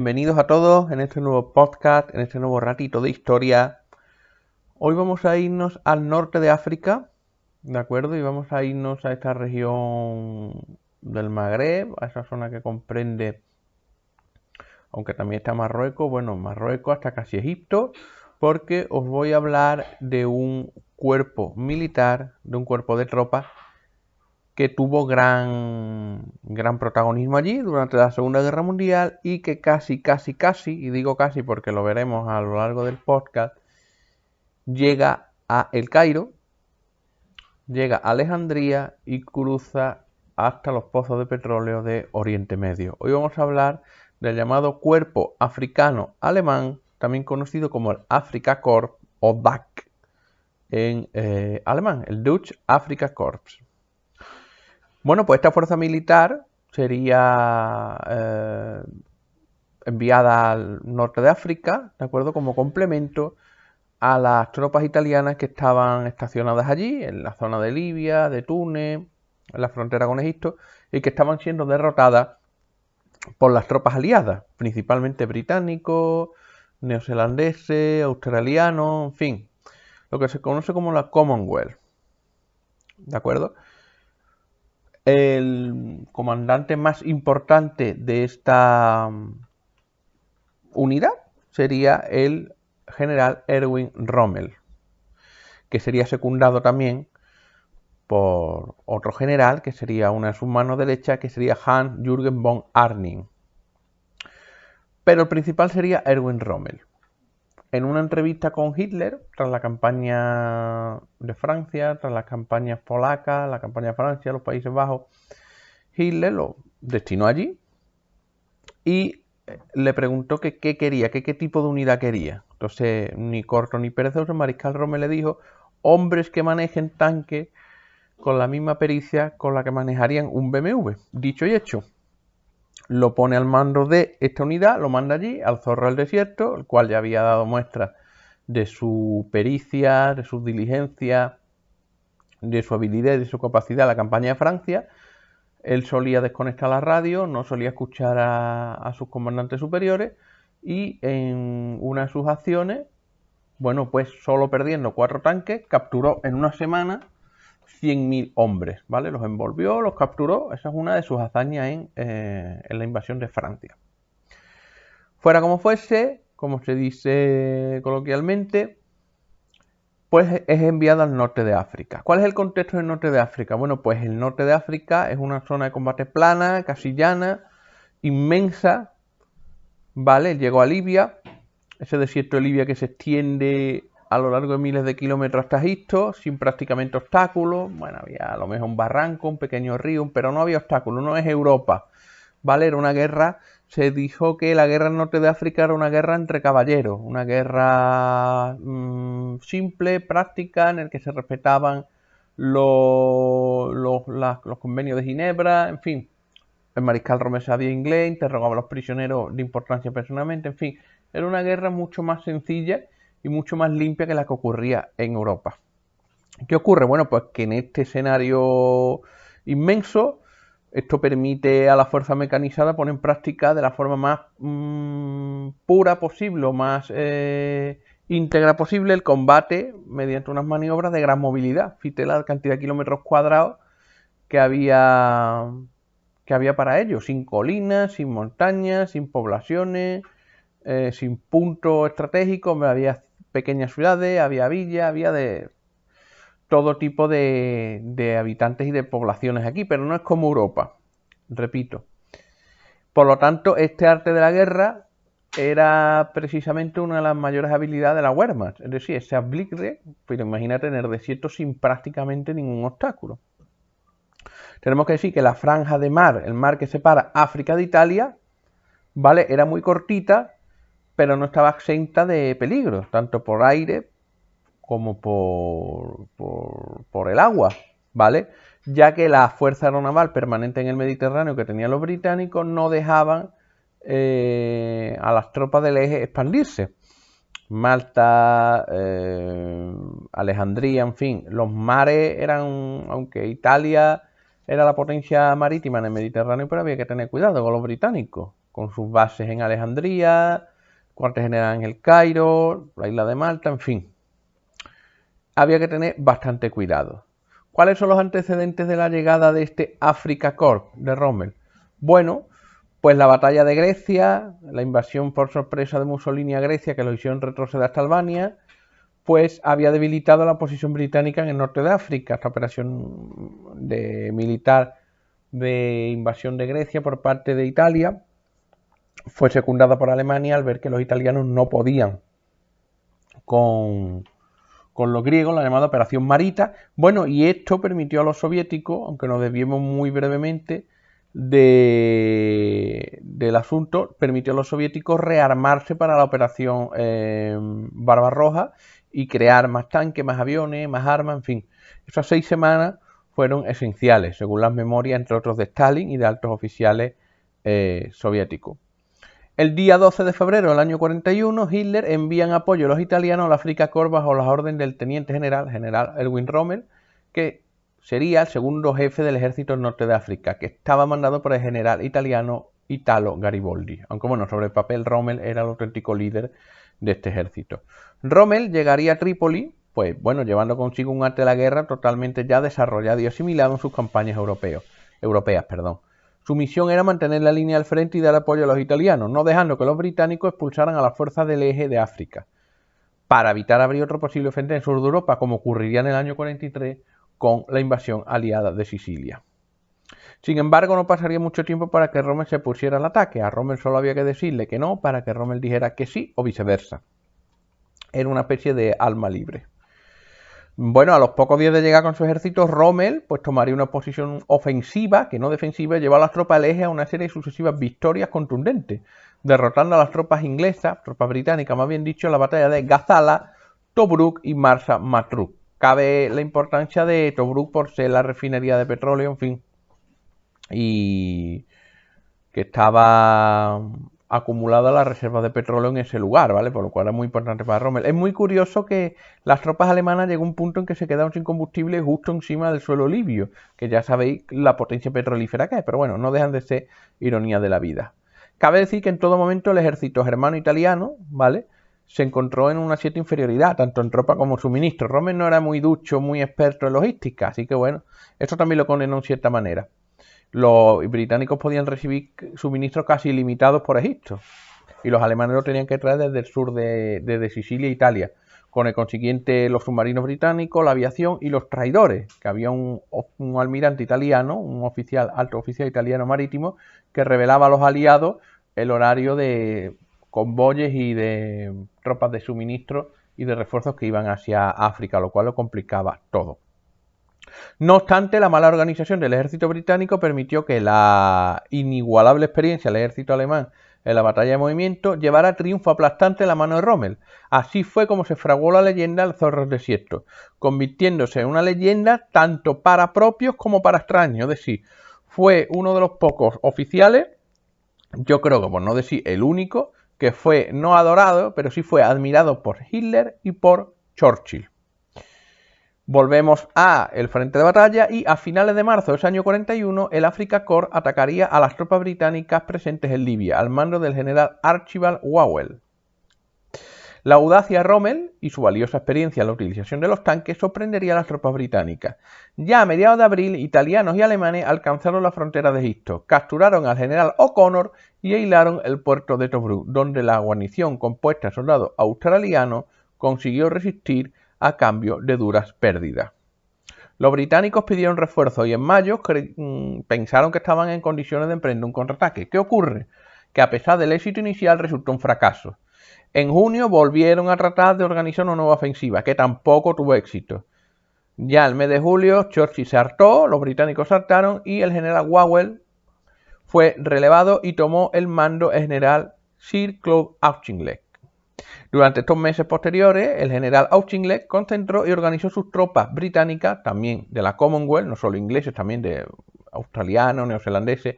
Bienvenidos a todos en este nuevo podcast, en este nuevo ratito de historia. Hoy vamos a irnos al norte de África, ¿de acuerdo? Y vamos a irnos a esta región del Magreb, a esa zona que comprende, aunque también está Marruecos, Marruecos hasta casi Egipto, porque os voy a hablar de un cuerpo militar, de un cuerpo de tropas que tuvo gran protagonismo allí durante la Segunda Guerra Mundial y que casi, y digo casi porque lo veremos a lo largo del podcast, llega a El Cairo, llega a Alejandría y cruza hasta los pozos de petróleo de Oriente Medio. Hoy vamos a hablar del llamado Cuerpo Africano Alemán, también conocido como el Afrika Korps o DAK en alemán, el Deutsche Afrika Korps. Bueno, pues esta fuerza militar sería enviada al norte de África, ¿de acuerdo? Como complemento a las tropas italianas que estaban estacionadas allí, en la zona de Libia, de Túnez, en la frontera con Egipto, y que estaban siendo derrotadas por las tropas aliadas, principalmente británicos, neozelandeses, australianos, en fin, lo que se conoce como la Commonwealth, ¿de acuerdo? El comandante más importante de esta unidad sería el general Erwin Rommel, que sería secundado también por otro general, que sería una de sus manos derechas, que sería Hans-Jürgen von Arnim. Pero el principal sería Erwin Rommel. En una entrevista con Hitler, tras la campaña de Francia, tras las campañas polacas, la campaña de Francia, los Países Bajos, Hitler lo destinó allí y le preguntó que qué quería, qué tipo de unidad quería. Entonces, ni corto ni perezoso, el mariscal Rommel le dijo: hombres que manejen tanques con la misma pericia con la que manejarían un BMW. Dicho y hecho, lo pone al mando de esta unidad, lo manda allí, al Zorro del Desierto, el cual ya había dado muestras de su pericia, de sus diligencias, de su habilidad y de su capacidad en la campaña de Francia. Él solía desconectar la radio, no solía escuchar a sus comandantes superiores y en una de sus acciones, bueno, pues solo perdiendo 4 tanques, capturó en una semana 100.000 hombres, ¿vale? Los envolvió, los capturó. Esa es una de sus hazañas en la invasión de Francia. Fuera como fuese, como se dice coloquialmente, pues es enviado al norte de África. ¿Cuál es el contexto del norte de África? Bueno, pues el norte de África es una zona de combate plana, casi llana, inmensa, ¿vale? Llegó a Libia, ese desierto de Libia que se extiende a lo largo de miles de kilómetros hasta Egipto, sin prácticamente obstáculos. Bueno, había a lo mejor un barranco, un pequeño río, pero no había obstáculos, no es Europa, ¿vale? Era una guerra, se dijo que la guerra al norte de África era una guerra entre caballeros, una guerra simple, práctica, en el que se respetaban los convenios de Ginebra, en fin. El mariscal Rommel sabía inglés, interrogaba a los prisioneros de importancia personalmente, en fin. Era una guerra mucho más sencilla y mucho más limpia que la que ocurría en Europa. ¿Qué ocurre? Bueno, pues que en este escenario inmenso, esto permite a la fuerza mecanizada poner en práctica de la forma más pura posible o más íntegra posible el combate mediante unas maniobras de gran movilidad. Fíjate la cantidad de kilómetros cuadrados que había para ello, sin colinas, sin montañas, sin poblaciones, sin puntos estratégicos. Había pequeñas ciudades, había villas, había de todo tipo de habitantes y de poblaciones aquí, pero no es como Europa, repito. Por lo tanto, este arte de la guerra era precisamente una de las mayores habilidades de la Wehrmacht, es decir, ese Blitzkrieg, pero imagínate en el desierto sin prácticamente ningún obstáculo. Tenemos que decir que la franja de mar, el mar que separa África de Italia, ¿vale? Era muy cortita, pero no estaba exenta de peligros, tanto por aire como por el agua, ¿vale? Ya que la fuerza aeronaval permanente en el Mediterráneo que tenían los británicos no dejaban a las tropas del eje expandirse. Malta, Alejandría, en fin, los mares eran, aunque Italia era la potencia marítima en el Mediterráneo, pero había que tener cuidado con los británicos. con sus bases en Alejandría, cuartel general en el Cairo, la isla de Malta, en fin. Había que tener bastante cuidado. ¿Cuáles son los antecedentes de la llegada de este Afrika Korps de Rommel? Bueno, pues la batalla de Grecia, la invasión por sorpresa de Mussolini a Grecia, que lo hicieron retroceder hasta Albania, pues había debilitado la posición británica en el norte de África. Esta operación militar de invasión de Grecia por parte de Italia fue secundada por Alemania al ver que los italianos no podían con los griegos, la llamada Operación Marita. Bueno, y esto permitió a los soviéticos, aunque nos desviemos muy brevemente del asunto, permitió a los soviéticos rearmarse para la Operación Barbarroja y crear más tanques, más aviones, más armas, en fin. Esas 6 semanas fueron esenciales, según las memorias, entre otros, de Stalin y de altos oficiales soviéticos. El día 12 de febrero del año 41, Hitler envía en apoyo a los italianos a la Afrika Korps bajo las órdenes del teniente general Erwin Rommel, que sería el segundo jefe del ejército del norte de África, que estaba mandado por el general italiano Italo Garibaldi. Aunque bueno, sobre el papel Rommel era el auténtico líder de este ejército. Rommel llegaría a Trípoli, pues bueno, llevando consigo un arte de la guerra totalmente ya desarrollado y asimilado en sus campañas europeas. Su misión era mantener la línea al frente y dar apoyo a los italianos, no dejando que los británicos expulsaran a las fuerzas del eje de África, para evitar abrir otro posible frente en el sur de Europa, como ocurriría en el año 43 con la invasión aliada de Sicilia. Sin embargo, no pasaría mucho tiempo para que Rommel se pusiera al ataque. A Rommel solo había que decirle que no para que Rommel dijera que sí o viceversa. Era una especie de alma libre. Bueno, a los pocos días de llegar con su ejército, Rommel pues tomaría una posición ofensiva, que no defensiva, y llevó a las tropas al eje a una serie de sucesivas victorias contundentes, derrotando a las tropas inglesas, tropas británicas más bien dicho, en la batalla de Gazala, Tobruk y Marsa Matruh. Cabe la importancia de Tobruk por ser la refinería de petróleo, en fin, y que estaba acumulada la reserva de petróleo en ese lugar, ¿vale? Por lo cual es muy importante para Rommel. Es muy curioso que las tropas alemanas llegó a un punto en que se quedaron sin combustible justo encima del suelo libio, que ya sabéis la potencia petrolífera que es, pero bueno, no dejan de ser ironía de la vida. Cabe decir que en todo momento el ejército germano-italiano, ¿vale?, se encontró en una cierta inferioridad, tanto en tropa como en suministro. Rommel no era muy ducho, muy experto en logística, así que bueno, esto también lo condenó en cierta manera. Los británicos podían recibir suministros casi ilimitados por Egipto y los alemanes lo tenían que traer desde el sur desde Sicilia e Italia, con el consiguiente los submarinos británicos, la aviación y los traidores, que había un almirante italiano, un alto oficial italiano marítimo, que revelaba a los aliados el horario de convoyes y de tropas de suministro y de refuerzos que iban hacia África, lo cual lo complicaba todo. No obstante, la mala organización del ejército británico permitió que la inigualable experiencia del ejército alemán en la batalla de movimiento llevara a triunfo aplastante en la mano de Rommel. Así fue como se fraguó la leyenda del Zorro del Desierto, convirtiéndose en una leyenda tanto para propios como para extraños. Es decir, fue uno de los pocos oficiales, yo creo que por no decir el único, que fue no adorado, pero sí fue admirado por Hitler y por Churchill. Volvemos a el frente de batalla y a finales de marzo de ese año 41 el Afrika Korps atacaría a las tropas británicas presentes en Libia al mando del general Archibald Wavell. La audacia de Rommel y su valiosa experiencia en la utilización de los tanques sorprendería a las tropas británicas. Ya a mediados de abril, italianos y alemanes alcanzaron la frontera de Egipto, capturaron al general O'Connor y aislaron el puerto de Tobruk, donde la guarnición compuesta de soldados australianos consiguió resistir a cambio de duras pérdidas. Los británicos pidieron refuerzos y en mayo pensaron que estaban en condiciones de emprender un contraataque. ¿Qué ocurre? Que a pesar del éxito inicial resultó un fracaso. En junio volvieron a tratar de organizar una nueva ofensiva, que tampoco tuvo éxito. Ya el mes de julio, Churchill se hartó, los británicos saltaron y el general Wavell fue relevado y tomó el mando el general Sir Claude Auchinleck. Durante estos meses posteriores, el general Auchinleck concentró y organizó sus tropas británicas, también de la Commonwealth, no solo ingleses, también de australianos, neozelandeses,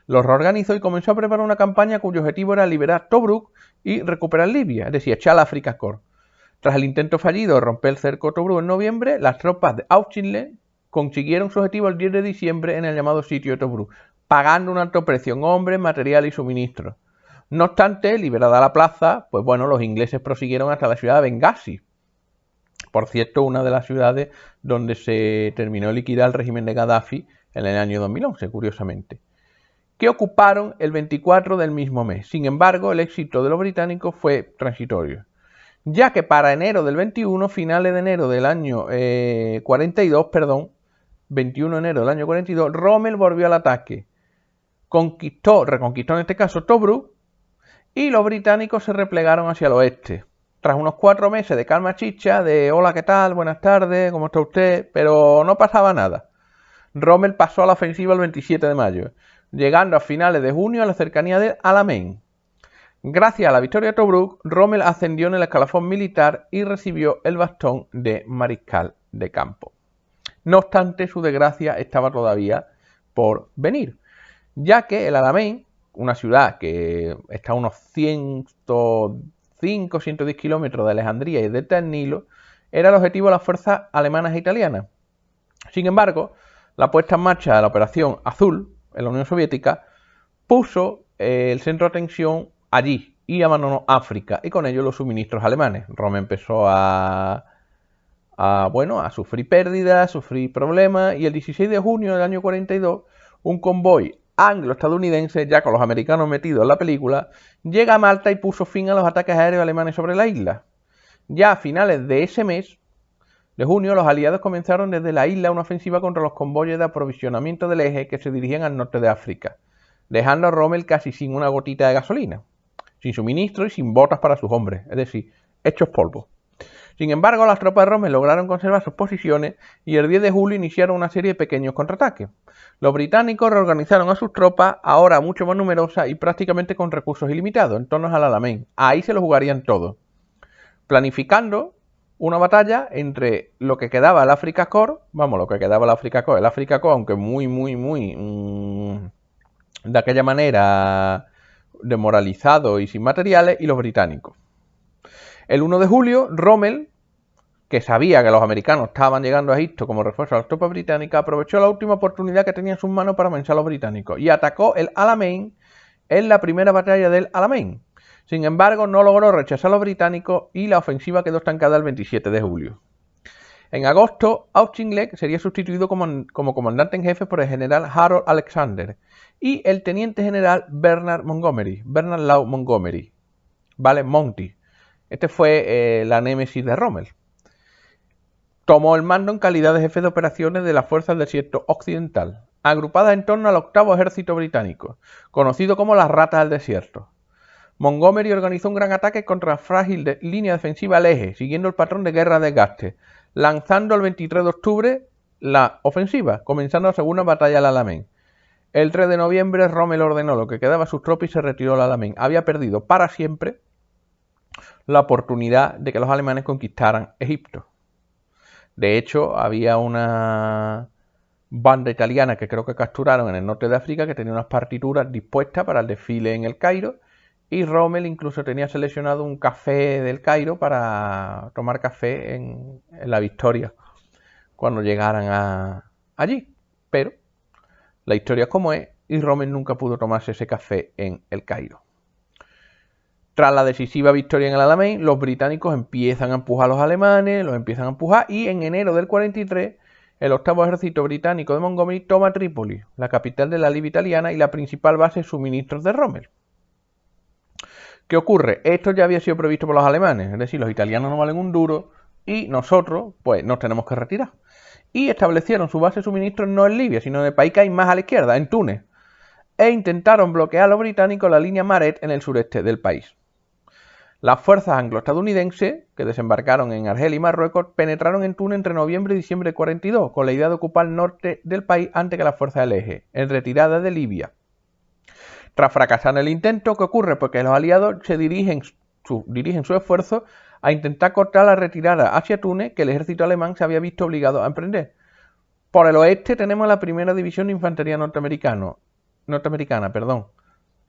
los reorganizó y comenzó a preparar una campaña cuyo objetivo era liberar Tobruk y recuperar Libia, es decir, echar a la Afrika Korps. Tras el intento fallido de romper el cerco de Tobruk en noviembre, las tropas de Auchinleck consiguieron su objetivo el 10 de diciembre en el llamado sitio de Tobruk. pagando un alto precio en hombres, material y suministros. No obstante, liberada la plaza, pues bueno, los ingleses prosiguieron hasta la ciudad de Bengasi. Por cierto, una de las ciudades donde se terminó de liquidar el régimen de Gaddafi en el año 2011, curiosamente, que ocuparon el 24 del mismo mes. Sin embargo, el éxito de los británicos fue transitorio, ya que para enero del 21, finales de enero del año 21 de enero del año 42, Rommel volvió al ataque, reconquistó en este caso Tobruk, y los británicos se replegaron hacia el oeste. Tras unos 4 meses de calma chicha, de hola, ¿qué tal? Buenas tardes, ¿cómo está usted? Pero no pasaba nada. Rommel pasó a la ofensiva el 27 de mayo, llegando a finales de junio a la cercanía de Alamein. Gracias a la victoria de Tobruk, Rommel ascendió en el escalafón militar y recibió el bastón de mariscal de campo. No obstante, su desgracia estaba todavía por venir, ya que el Alamein, una ciudad que está a unos 105-110 kilómetros de Alejandría y delta del Nilo, era el objetivo de las fuerzas alemanas e italianas. Sin embargo, la puesta en marcha de la Operación Azul en la Unión Soviética puso el centro de atención allí y abandonó África y con ello los suministros alemanes. Rommel empezó a sufrir pérdidas, a sufrir problemas, y el 16 de junio del año 42 un convoy anglo-estadounidense, ya con los americanos metidos en la película, llega a Malta y puso fin a los ataques aéreos alemanes sobre la isla. Ya a finales de ese mes de junio, los aliados comenzaron desde la isla una ofensiva contra los convoyes de aprovisionamiento del eje que se dirigían al norte de África, dejando a Rommel casi sin una gotita de gasolina, sin suministro y sin botas para sus hombres, es decir, hechos polvo. Sin embargo, las tropas de Rommel lograron conservar sus posiciones y el 10 de julio iniciaron una serie de pequeños contraataques. Los británicos reorganizaron a sus tropas, ahora mucho más numerosas y prácticamente con recursos ilimitados, en torno al Alamein. Ahí se lo jugarían todo, planificando una batalla entre lo que quedaba el Afrika Korps, el Afrika Korps, aunque muy de aquella manera desmoralizado y sin materiales, y los británicos. El 1 de julio, Rommel, que sabía que los americanos estaban llegando a Egipto como refuerzo a las tropas británicas, aprovechó la última oportunidad que tenía en sus manos para vencer a los británicos y atacó el Alamein en la primera batalla del Alamein. Sin embargo, no logró rechazar a los británicos y la ofensiva quedó estancada el 27 de julio. En agosto, Auchinleck sería sustituido como comandante en jefe por el general Harold Alexander y el teniente general Bernard Law Montgomery, ¿vale? Monty. Este fue la némesis de Rommel. Tomó el mando en calidad de jefe de operaciones de las fuerzas del desierto occidental, agrupadas en torno al octavo ejército británico, conocido como las ratas del desierto. Montgomery organizó un gran ataque contra la frágil línea defensiva al eje, siguiendo el patrón de guerra de desgaste, lanzando el 23 de octubre la ofensiva, comenzando la segunda batalla al Alamein. El 3 de noviembre, Rommel ordenó lo que quedaba a sus tropas y se retiró al Alamein. Había perdido para siempre la oportunidad de que los alemanes conquistaran Egipto. De hecho, había una banda italiana que creo que capturaron en el norte de África que tenía unas partituras dispuestas para el desfile en el Cairo, y Rommel incluso tenía seleccionado un café del Cairo para tomar café en la victoria cuando llegaran allí. Pero la historia es como es y Rommel nunca pudo tomarse ese café en el Cairo. Tras la decisiva victoria en el Alamein, los británicos empiezan a empujar a los alemanes, y en enero del 43 el octavo ejército británico de Montgomery toma Trípoli, la capital de la Libia italiana y la principal base de suministros de Rommel. ¿Qué ocurre? Esto ya había sido previsto por los alemanes, es decir, los italianos no valen un duro y nosotros pues nos tenemos que retirar. Y establecieron su base de suministros no en Libia, sino en el país que hay más a la izquierda, en Túnez, e intentaron bloquear a los británicos la línea Maret en el sureste del país. Las fuerzas anglo-estadounidenses, que desembarcaron en Argelia y Marruecos, penetraron en Túnez entre noviembre y diciembre de 42, con la idea de ocupar el norte del país antes que las fuerzas del eje, en retirada de Libia. Tras fracasar en el intento, ¿qué ocurre? Porque los aliados se dirigen su esfuerzo a intentar cortar la retirada hacia Túnez que el ejército alemán se había visto obligado a emprender. Por el oeste tenemos la primera división de infantería norteamericana,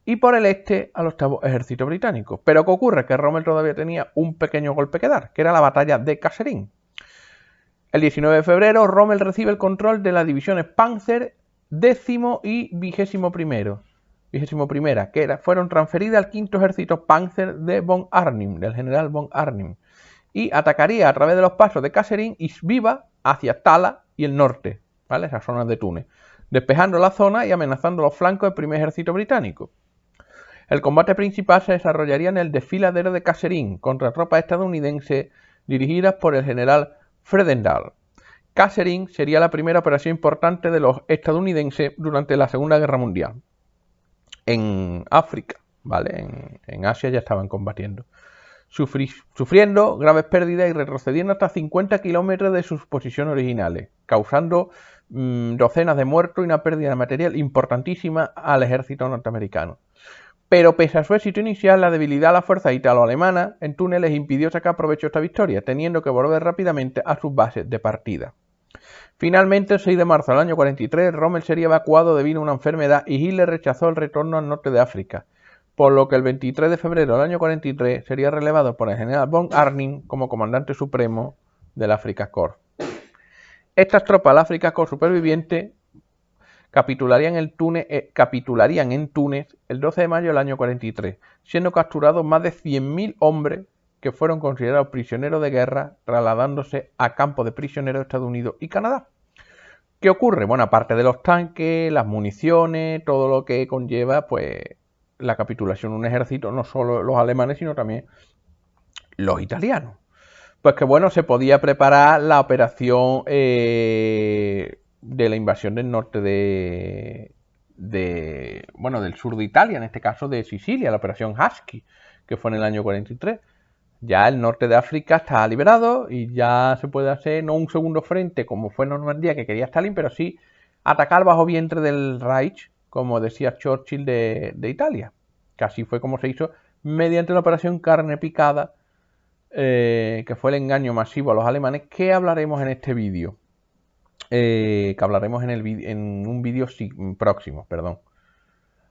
y por el este al octavo ejército británico. Pero ¿qué ocurre? Que Rommel todavía tenía un pequeño golpe que dar, que era la batalla de Kasserine. El 19 de febrero, Rommel recibe el control de las divisiones Panzer décimo y vigésimo primera, que fueron transferidas al quinto ejército Panzer de von Arnim, del general von Arnim, y atacaría a través de los pasos de Kasserine y Sviva hacia Tala y el norte, ¿vale? Esas zonas de Túnez, despejando la zona y amenazando los flancos del primer ejército británico. El combate principal se desarrollaría en el desfiladero de Kasserine contra tropas estadounidenses dirigidas por el general Fredendall. Kasserine sería la primera operación importante de los estadounidenses durante la Segunda Guerra Mundial. En África, ¿vale? En Asia ya estaban combatiendo. Sufriendo graves pérdidas y retrocediendo hasta 50 kilómetros de sus posiciones originales, causando docenas de muertos y una pérdida de material importantísima al ejército norteamericano. Pero pese a su éxito inicial, la debilidad de las fuerzas italo-alemanas en Túnez les impidió sacar provecho de esta victoria, teniendo que volver rápidamente a sus bases de partida. Finalmente, el 6 de marzo del año 43, Rommel sería evacuado debido a una enfermedad y Hitler rechazó el retorno al norte de África, por lo que el 23 de febrero del año 43 sería relevado por el general von Arnim como comandante supremo del Afrika Korps. Estas tropas del Afrika Korps supervivientes capitularían en Túnez el 12 de mayo del año 43, siendo capturados más de 100.000 hombres que fueron considerados prisioneros de guerra, trasladándose a campos de prisioneros de Estados Unidos y Canadá. ¿Qué ocurre? Bueno, aparte de los tanques, las municiones, todo lo que conlleva pues la capitulación de un ejército, no solo los alemanes, sino también los italianos. Pues que bueno, se podía preparar la operación de la invasión del norte del sur de Italia, en este caso de Sicilia, la operación Husky, que fue en el año 43. Ya el norte de África está liberado y ya se puede hacer no un segundo frente como fue en Normandía que quería Stalin, pero sí atacar bajo vientre del Reich, como decía Churchill de Italia, que así fue como se hizo mediante la operación Carne Picada, que fue el engaño masivo a los alemanes, que hablaremos en este vídeo, que hablaremos en un vídeo próximo, perdón.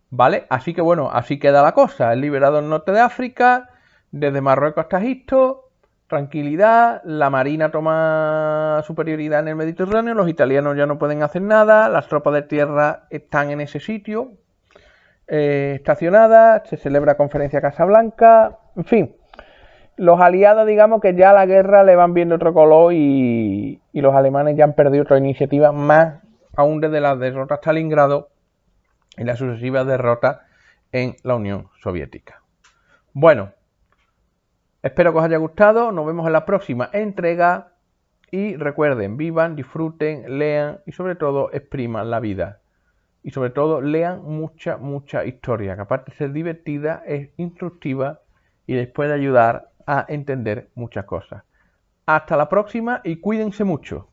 ¿Vale? Así que bueno, así queda la cosa. El liberado el norte de África, desde Marruecos hasta Egipto, tranquilidad, la marina toma superioridad en el Mediterráneo, los italianos ya no pueden hacer nada, las tropas de tierra están en ese sitio, estacionadas, se celebra conferencia Casablanca, en fin. Los aliados, digamos que ya la guerra le van viendo otro color y los alemanes ya han perdido otra iniciativa, más aún desde la derrota a Stalingrado y las sucesivas derrotas en la Unión Soviética. Bueno, espero que os haya gustado, nos vemos en la próxima entrega y recuerden, vivan, disfruten, lean y sobre todo expriman la vida. Y sobre todo lean mucha historia, que aparte de ser divertida, es instructiva y les puede ayudar a entender muchas cosas. Hasta la próxima y cuídense mucho.